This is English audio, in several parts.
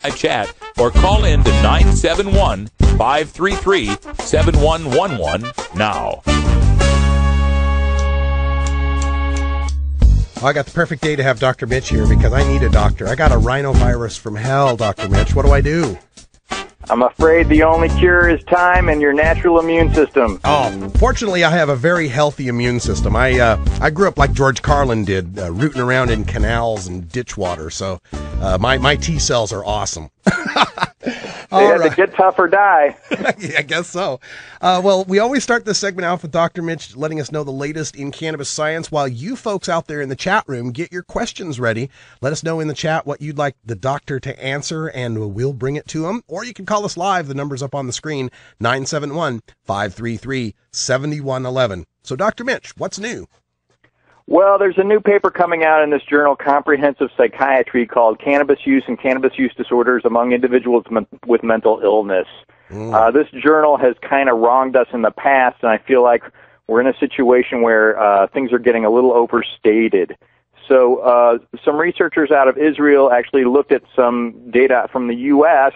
chat or call in to 971-533-7111 now. Well, I got the perfect day to have Dr. Mitch here because I need a doctor. I got a rhinovirus from hell, Dr. Mitch. What do I do? I'm afraid the only cure is time and your natural immune system. Oh, fortunately, I have a very healthy immune system. I grew up like George Carlin did, rooting around in canals and ditch water. So my T cells are awesome. They had to get tough or die. Yeah, I guess so. Well, we always start this segment out with Dr. Mitch letting us know the latest in cannabis science while you folks out there in the chat room get your questions ready. Let us know in the chat what you'd like the doctor to answer, and we'll bring it to him. Or you can call us live. The number's up on the screen, 971-533-7111. So, Dr. Mitch, what's new? Well, there's a new paper coming out in this journal, Comprehensive Psychiatry, called Cannabis Use and Cannabis Use Disorders Among Individuals with Mental Illness. This journal has kind of wronged us in the past, and I feel like we're in a situation where things are getting a little overstated. So some researchers out of Israel actually looked at some data from the U.S.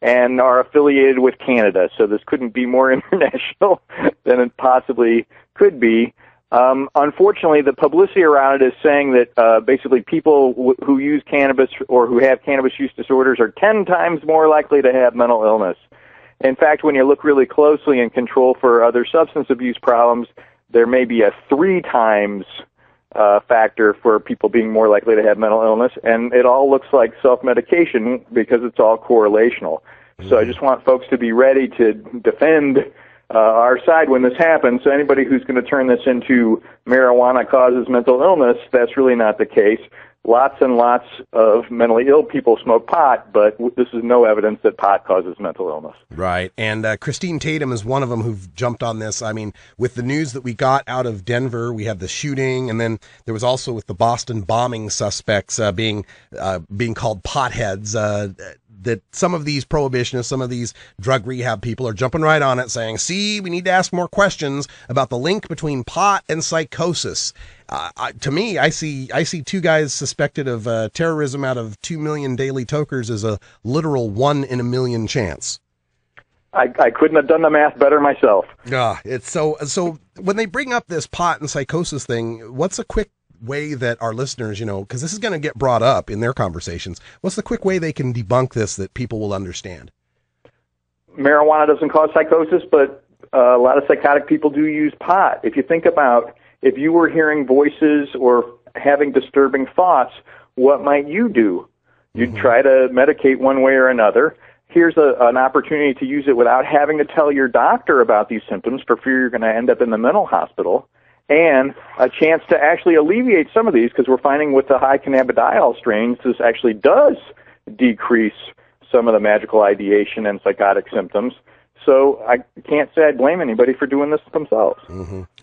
and are affiliated with Canada. So this couldn't be more international than it possibly could be. Unfortunately, the publicity around it is saying that basically people who use cannabis or who have cannabis use disorders are 10 times more likely to have mental illness. In fact, when you look really closely and control for other substance abuse problems, there may be a 3 times factor for people being more likely to have mental illness, and it all looks like self-medication because it's all correlational. So I just want folks to be ready to defend our side when this happens. So anybody who's going to turn this into marijuana causes mental illness, that's really not the case. Lots and lots of mentally ill people smoke pot, but this is no evidence that pot causes mental illness. Right. And Christine Tatum is one of them who've jumped on this. I mean, with the news that we got out of Denver, we had the shooting, and then there was also with the Boston bombing suspects being called potheads, that some of these prohibitionists, some of these drug rehab people are jumping right on it saying, see, we need to ask more questions about the link between pot and psychosis. To me, I see 2 guys suspected of terrorism out of 2 million daily tokers as a literal 1 in a million chance. I couldn't have done the math better myself. It's so when they bring up this pot and psychosis thing, what's a quick way that our listeners, because this is going to get brought up in their conversations, what's the quick way they can debunk this that people will understand? Marijuana doesn't cause psychosis, but a lot of psychotic people do use pot. If you think about if you were hearing voices or having disturbing thoughts, what might you do? You'd try to medicate one way or another. Here's an opportunity to use it without having to tell your doctor about these symptoms for fear you're going to end up in the mental hospital, and a chance to actually alleviate some of these, because we're finding with the high cannabidiol strains, this actually does decrease some of the magical ideation and psychotic symptoms. So I can't say I blame anybody for doing this themselves.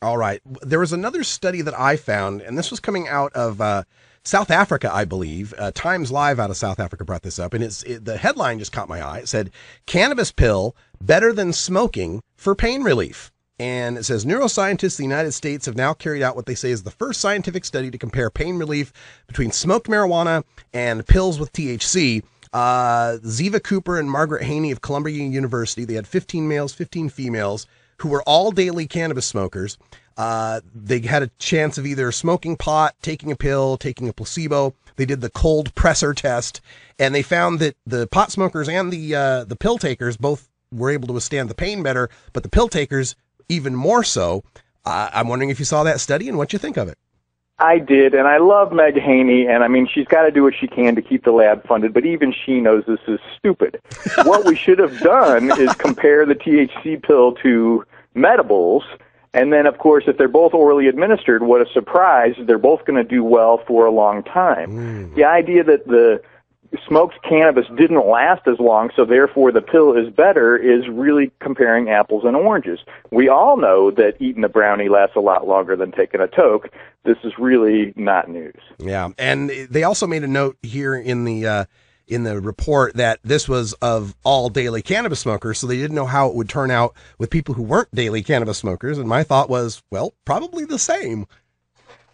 All right. There was another study that I found, and this was coming out of South Africa, I believe. Times Live out of South Africa brought this up, and the headline just caught my eye. It said, "Cannabis pill better than smoking for pain relief." And it says, neuroscientists in the United States have now carried out what they say is the first scientific study to compare pain relief between smoked marijuana and pills with THC. Ziva Cooper and Margaret Haney of Columbia University, they had 15 males, 15 females, who were all daily cannabis smokers. They had a chance of either smoking pot, taking a pill, taking a placebo. They did the cold presser test, and they found that the pot smokers and the pill takers both were able to withstand the pain better, but the pill takers even more so. I'm wondering if you saw that study and what you think of it. I did, and I love Meg Haney, and I mean, she's got to do what she can to keep the lab funded, but even she knows this is stupid. What we should have done is compare the THC pill to Medibles, and then, of course, if they're both orally administered, what a surprise, they're both going to do well for a long time. The idea that the smoked cannabis didn't last as long, so therefore the pill is better, is really comparing apples and oranges. We all know that eating a brownie lasts a lot longer than taking a toke. This is really not news. Yeah, and they also made a note here in the report that this was of all daily cannabis smokers, so they didn't know how it would turn out with people who weren't daily cannabis smokers, and my thought was, well, probably the same.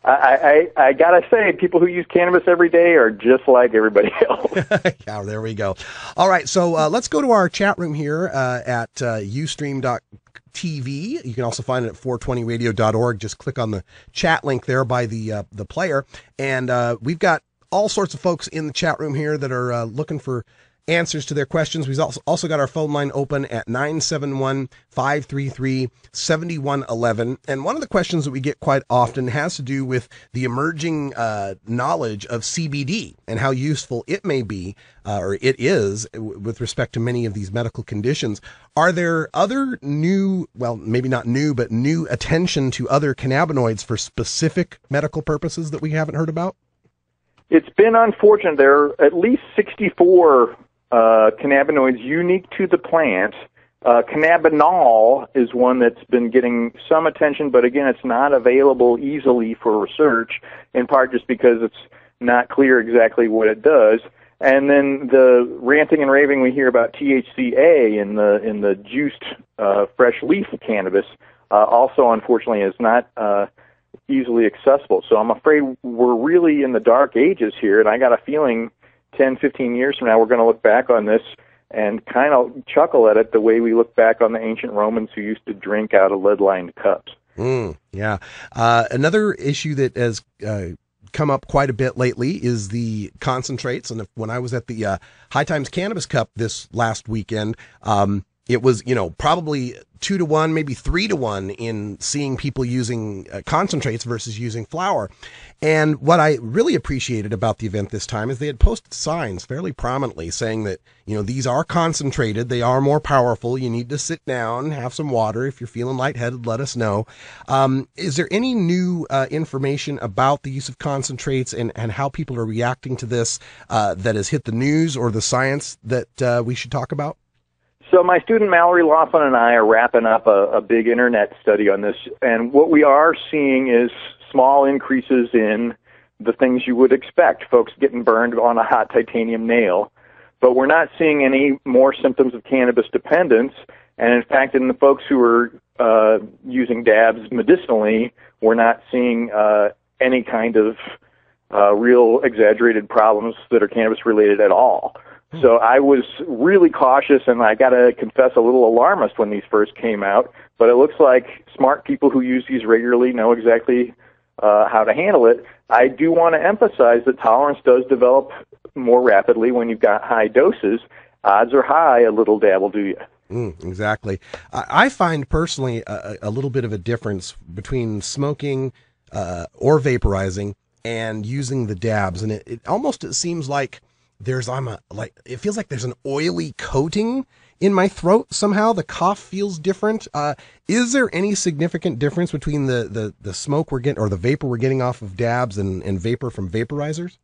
I gotta say, people who use cannabis every day are just like everybody else. Yeah, there we go. All right, so let's go to our chat room here at ustream.tv. You can also find it at 420radio.org. Just click on the chat link there by the player. And we've got all sorts of folks in the chat room here that are looking for answers to their questions. We've also got our phone line open at 971-533-7111. And one of the questions that we get quite often has to do with the emerging knowledge of CBD and how useful it may be, or it is, with respect to many of these medical conditions. Are there other new, well, maybe not new, but new attention to other cannabinoids for specific medical purposes that we haven't heard about? It's been unfortunate. There are at least 64 cannabinoids unique to the plant. Cannabinol is one that's been getting some attention, but again, it's not available easily for research, in part just because it's not clear exactly what it does. And then the ranting and raving we hear about THCA in the juiced fresh leaf cannabis also, unfortunately, is not easily accessible. So I'm afraid we're really in the dark ages here, and I got a feeling 10, 15 years from now, we're going to look back on this and kind of chuckle at it the way we look back on the ancient Romans who used to drink out of lead-lined cups. Yeah. Another issue that has come up quite a bit lately is the concentrates. And when I was at the High Times Cannabis Cup this last weekend, it was, probably 2 to 1, maybe 3 to 1 in seeing people using concentrates versus using flour. And what I really appreciated about the event this time is they had posted signs fairly prominently saying that, these are concentrated. They are more powerful. You need to sit down, have some water. If you're feeling lightheaded, let us know. Is there any new information about the use of concentrates and how people are reacting to this that has hit the news or the science that we should talk about? So my student Mallory Laughlin and I are wrapping up a big internet study on this, and what we are seeing is small increases in the things you would expect, folks getting burned on a hot titanium nail, but we're not seeing any more symptoms of cannabis dependence, and in fact, in the folks who are using dabs medicinally, we're not seeing any kind of real exaggerated problems that are cannabis-related at all. So I was really cautious, and I got to confess, a little alarmist when these first came out. But it looks like smart people who use these regularly know exactly how to handle it. I do want to emphasize that tolerance does develop more rapidly when you've got high doses. Odds are high a little dab will do you. Exactly. I find personally a little bit of a difference between smoking or vaporizing and using the dabs, and it seems like it feels like there's an oily coating in my throat somehow. The cough feels different. Is there any significant difference between the smoke we're getting or the vapor we're getting off of dabs and vapor from vaporizers?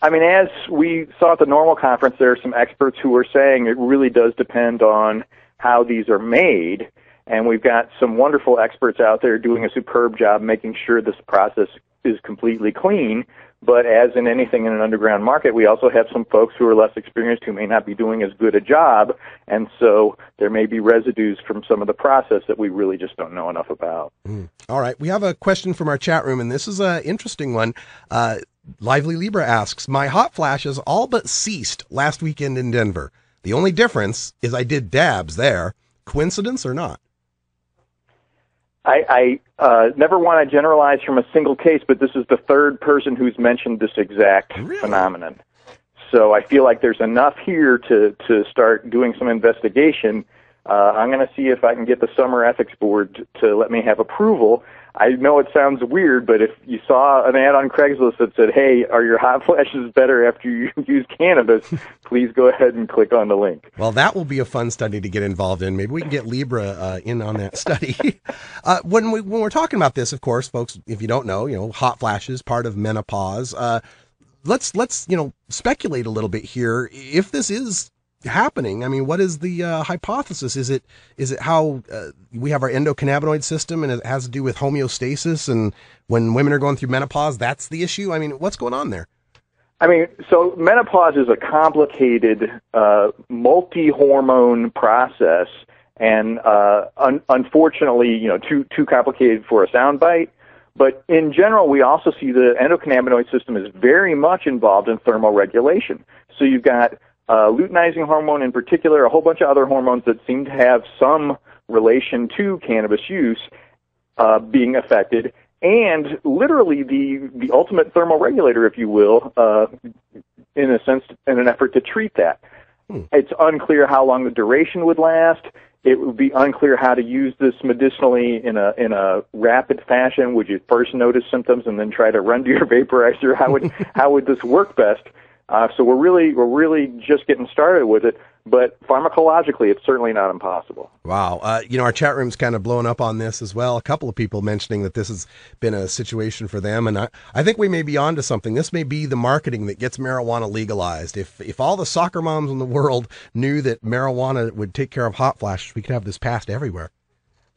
I mean, as we saw at the Normal Conference, there are some experts who are saying it really does depend on how these are made, and we've got some wonderful experts out there doing a superb job making sure this process is completely clean. But as in anything in an underground market, we also have some folks who are less experienced who may not be doing as good a job, and so there may be residues from some of the process that we really just don't know enough about. All right. We have a question from our chat room, and this is an interesting one. Lively Libra asks, my hot flashes all but ceased last weekend in Denver. The only difference is I did dabs there. Coincidence or not? I never want to generalize from a single case, but this is the third person who's mentioned this exact phenomenon. So I feel like there's enough here to start doing some investigation. I'm going to see if I can get the Summer Ethics Board to let me have approval. I know it sounds weird, but if you saw an ad on Craigslist that said, hey, are your hot flashes better after you use cannabis, please go ahead and click on the link. Well, that will be a fun study to get involved in. Maybe we can get Libra in on that study. When we're talking about this, of course, folks, if you don't know, hot flashes, part of menopause. Let's speculate a little bit here. If this is happening, I mean, what is the hypothesis? Is it how we have our endocannabinoid system and it has to do with homeostasis, and when women are going through menopause, that's the issue? I mean, what's going on there? I mean, so menopause is a complicated multi-hormone process, and unfortunately, too complicated for a soundbite. But in general, we also see the endocannabinoid system is very much involved in thermoregulation. So you've got luteinizing hormone in particular, a whole bunch of other hormones that seem to have some relation to cannabis use being affected, and literally the ultimate thermoregulator, if you will, in a sense, in an effort to treat that. It's unclear how long the duration would last. It would be unclear how to use this medicinally in a rapid fashion. Would you first notice symptoms and then try to run to your vaporizer? How would this work best? So we're really just getting started with it, but pharmacologically, it's certainly not impossible. Wow. Our chat room's kind of blown up on this as well. A couple of people mentioning that this has been a situation for them, and I think we may be onto something. This may be the marketing that gets marijuana legalized. If all the soccer moms in the world knew that marijuana would take care of hot flashes, we could have this passed everywhere.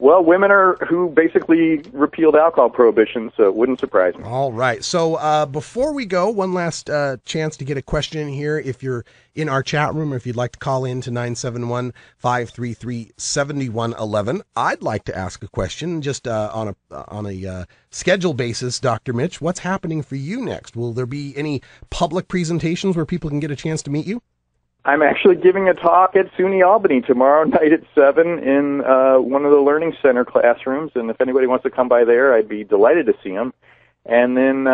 Well, women who basically repealed alcohol prohibition, so it wouldn't surprise me. All right. So before we go, one last chance to get a question in here. If you're in our chat room, or if you'd like to call in to 971-533-7111, I'd like to ask a question just on a schedule basis. Dr. Mitch, what's happening for you next? Will there be any public presentations where people can get a chance to meet you? I'm actually giving a talk at SUNY Albany tomorrow night at 7 in one of the Learning Center classrooms, and if anybody wants to come by there, I'd be delighted to see them. And then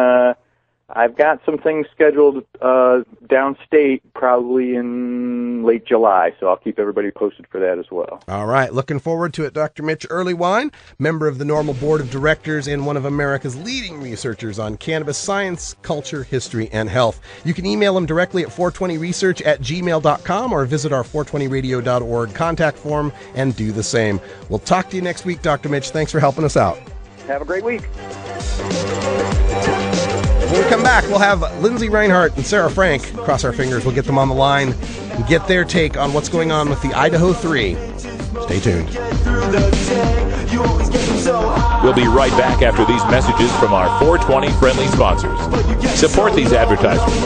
I've got some things scheduled downstate probably in late July, so I'll keep everybody posted for that as well. All right. Looking forward to it. Dr. Mitch Earlywine, member of the Normal Board of Directors and one of America's leading researchers on cannabis science, culture, history, and health. You can email him directly at 420research@gmail.com or visit our 420radio.org contact form and do the same. We'll talk to you next week, Dr. Mitch. Thanks for helping us out. Have a great week. When we come back, we'll have Lindsay Reinhardt and Sarah Frank. Cross our fingers, we'll get them on the line and get their take on what's going on with the Idaho 3. Stay tuned. We'll be right back after these messages from our 420 friendly sponsors. Support these advertisements.